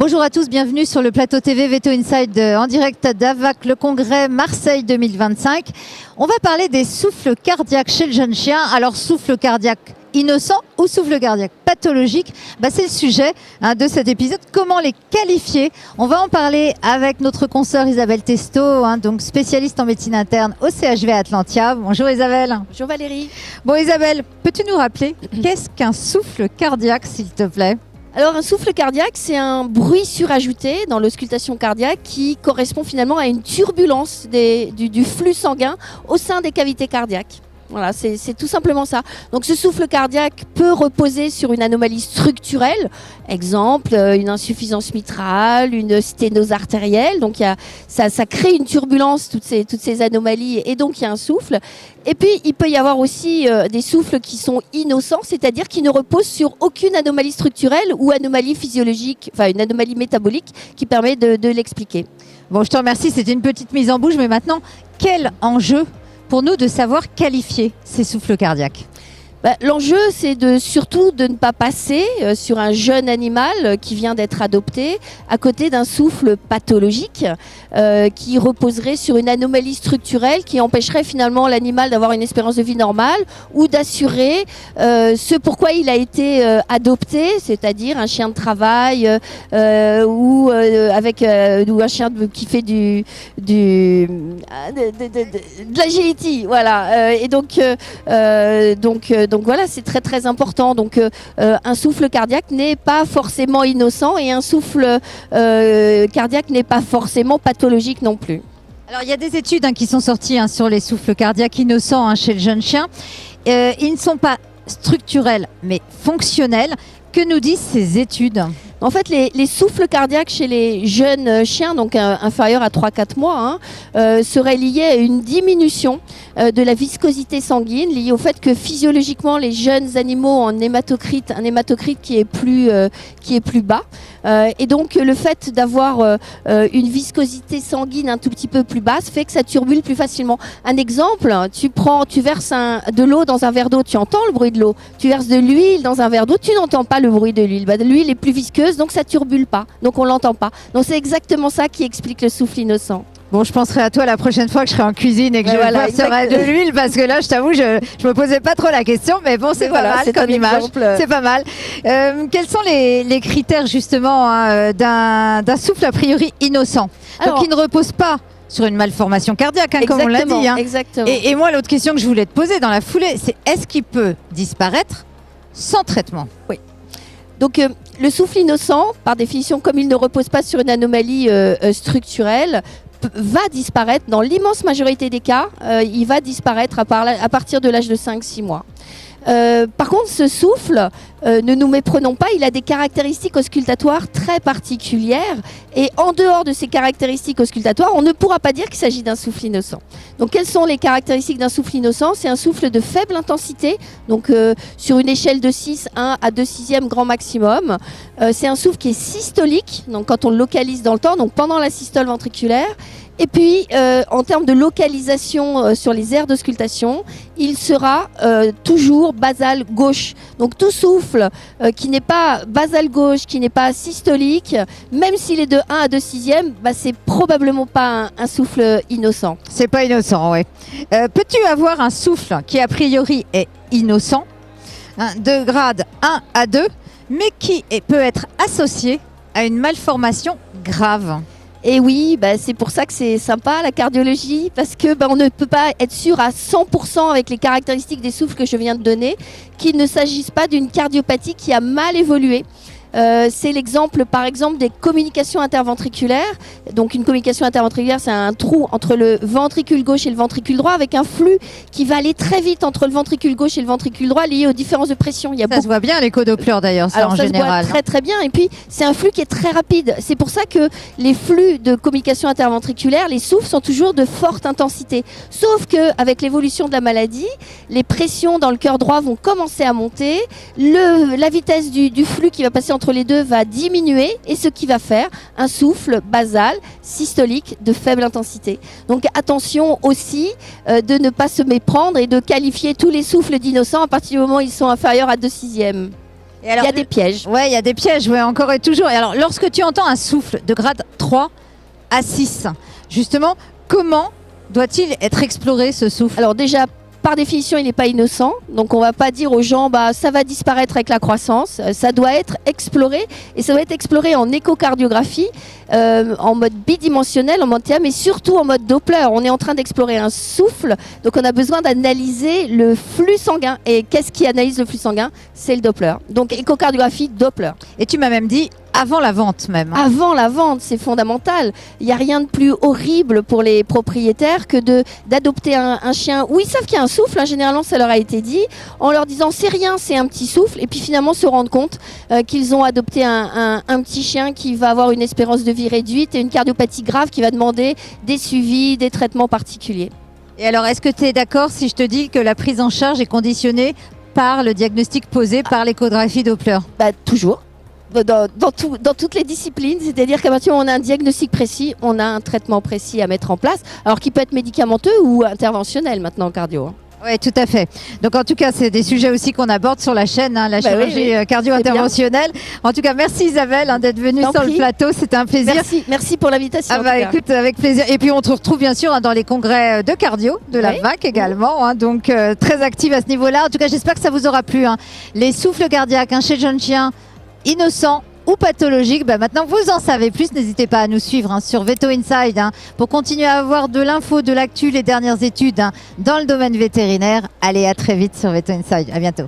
Bonjour à tous, bienvenue sur le plateau TV Veto Inside en direct d'AVAC, le congrès Marseille 2025. On va parler des souffles cardiaques chez le jeune chien. Alors, souffle cardiaque innocent ou souffle cardiaque pathologique, c'est le sujet de cet épisode. Comment les qualifier? On va en parler avec notre consoeur Isabelle Testo, donc spécialiste en médecine interne au CHV Atlantia. Bonjour Isabelle. Bonjour Valérie. Bon Isabelle, peux-tu nous rappeler qu'est-ce qu'un souffle cardiaque, s'il te plaît? Alors un souffle cardiaque, c'est un bruit surajouté dans l'auscultation cardiaque qui correspond finalement à une turbulence du flux sanguin au sein des cavités cardiaques. Voilà, c'est tout simplement ça. Donc ce souffle cardiaque peut reposer sur une anomalie structurelle, exemple une insuffisance mitrale, une sténose artérielle. Donc ça crée une turbulence, toutes ces anomalies, et donc il y a un souffle. Et puis il peut y avoir aussi des souffles qui sont innocents, c'est-à-dire qui ne reposent sur aucune anomalie structurelle ou anomalie physiologique, enfin une anomalie métabolique qui permet de l'expliquer. Bon, je te remercie, c'était une petite mise en bouche, mais maintenant, quel enjeu pour nous de savoir qualifier ces souffles cardiaques? L'enjeu, c'est surtout de ne pas passer sur un jeune animal qui vient d'être adopté à côté d'un souffle pathologique qui reposerait sur une anomalie structurelle qui empêcherait finalement l'animal d'avoir une espérance de vie normale ou d'assurer ce pourquoi il a été adopté, c'est-à-dire un chien de travail ou un chien qui fait de l'agility, voilà. Et donc voilà, c'est très très important. Donc un souffle cardiaque n'est pas forcément innocent et un souffle cardiaque n'est pas forcément pathologique non plus. Alors il y a des études qui sont sorties sur les souffles cardiaques innocents chez le jeune chien. Ils ne sont pas structurels mais fonctionnels. Que nous disent ces études ? En fait, les souffles cardiaques chez les jeunes chiens, donc inférieurs à 3-4 mois, seraient liés à une diminution de la viscosité sanguine, liée au fait que physiologiquement, les jeunes animaux ont un hématocrite qui est plus bas. Et donc, le fait d'avoir une viscosité sanguine un tout petit peu plus basse fait que ça turbule plus facilement. Un exemple, tu verses de l'eau dans un verre d'eau, tu entends le bruit de l'eau. Tu verses de l'huile dans un verre d'eau, tu n'entends pas le bruit de l'huile. L'huile est plus visqueuse, donc ça turbule pas, donc on l'entend pas. Donc c'est exactement ça qui explique le souffle innocent. Bon, je penserai à toi la prochaine fois que je serai en cuisine et que je verserai de l'huile, parce que là, je t'avoue, je me posais pas trop la question, mais bon, c'est pas mal comme image. C'est pas mal. Quels sont les critères justement d'un souffle a priori innocent, donc qui ne repose pas sur une malformation cardiaque, comme on l'a dit. Exactement. Et moi, l'autre question que je voulais te poser dans la foulée, c'est est-ce qu'il peut disparaître sans traitement? Oui. Donc le souffle innocent, par définition, comme il ne repose pas sur une anomalie structurelle, va disparaître dans l'immense majorité des cas. Il va disparaître à partir de l'âge de 5-6 mois. Par contre, ce souffle, ne nous méprenons pas, il a des caractéristiques auscultatoires très particulières, et en dehors de ces caractéristiques auscultatoires, on ne pourra pas dire qu'il s'agit d'un souffle innocent. Donc quelles sont les caractéristiques d'un souffle innocent? C'est un souffle de faible intensité, donc sur une échelle de 6, 1 à 2/6 grand maximum. C'est un souffle qui est systolique, donc quand on le localise dans le temps, donc pendant la systole ventriculaire. Et puis, en termes de localisation sur les aires d'auscultation, il sera toujours basal gauche. Donc tout souffle qui n'est pas basal gauche, qui n'est pas systolique, même s'il est de 1 à 2/6, c'est probablement pas un souffle innocent. C'est pas innocent, oui. Peux-tu avoir un souffle qui a priori est innocent, de grade 1 à 2, mais qui peut être associé à une malformation grave? Et oui, c'est pour ça que c'est sympa la cardiologie, parce que on ne peut pas être sûr à 100% avec les caractéristiques des souffles que je viens de donner qu'il ne s'agisse pas d'une cardiopathie qui a mal évolué. C'est l'exemple, par exemple, des communications interventriculaires. Donc une communication interventriculaire, c'est un trou entre le ventricule gauche et le ventricule droit, avec un flux qui va aller très vite entre le ventricule gauche et le ventricule droit, lié aux différences de pression. Ça se voit bien l'écho Doppler d'ailleurs, ça en général. Ça se voit très très bien. Et puis c'est un flux qui est très rapide. C'est pour ça que les flux de communication interventriculaire, les souffles, sont toujours de forte intensité. Sauf que avec l'évolution de la maladie, les pressions dans le cœur droit vont commencer à monter. La vitesse du flux qui va passer entre les deux va diminuer, et ce qui va faire un souffle basal systolique de faible intensité. Donc attention aussi de ne pas se méprendre et de qualifier tous les souffles d'innocents à partir du moment où ils sont inférieurs à 2/6. Et alors, Il y a des pièges. Ouais, il y a des pièges, ouais, encore et toujours. Et alors, lorsque tu entends un souffle de grade 3 à 6, justement, comment doit-il être exploré ce souffle? Alors déjà, par définition, il n'est pas innocent. Donc on va pas dire aux gens, ça va disparaître avec la croissance. Ça doit être exploré. Et ça doit être exploré en échocardiographie, en mode bidimensionnel, en mode TEM, mais surtout en mode Doppler. On est en train d'explorer un souffle. Donc on a besoin d'analyser le flux sanguin. Et qu'est-ce qui analyse le flux sanguin? C'est le Doppler. Donc échocardiographie, Doppler. Et tu m'as même dit avant la vente même. Avant la vente, c'est fondamental. Il n'y a rien de plus horrible pour les propriétaires que d'adopter un chien où ils savent qu'il y a un souffle. Généralement, ça leur a été dit en leur disant c'est rien, c'est un petit souffle. Et puis finalement se rendre compte qu'ils ont adopté un petit chien qui va avoir une espérance de vie réduite et une cardiopathie grave qui va demander des suivis, des traitements particuliers. Et alors, est-ce que tu es d'accord si je te dis que la prise en charge est conditionnée par le diagnostic posé par l'échographie Doppler? Toujours. Dans toutes les disciplines, c'est-à-dire qu'à partir du moment où on a un diagnostic précis, on a un traitement précis à mettre en place, alors qui peut être médicamenteux ou interventionnel maintenant en cardio. Oui, tout à fait. Donc en tout cas, c'est des sujets aussi qu'on aborde sur la chaîne, la chirurgie cardio-interventionnelle. En tout cas, merci Isabelle d'être venue sur le plateau, c'était un plaisir. Merci pour l'invitation. Écoute, avec plaisir. Et puis on te retrouve bien sûr dans les congrès de cardio de la VAC également, donc très active à ce niveau-là. En tout cas, j'espère que ça vous aura plu. Les souffles cardiaques chez le jeune chien, innocent ou pathologique, maintenant vous en savez plus. N'hésitez pas à nous suivre sur Veto Inside pour continuer à avoir de l'info, de l'actu, les dernières études dans le domaine vétérinaire. Allez, à très vite sur Veto Inside. À bientôt.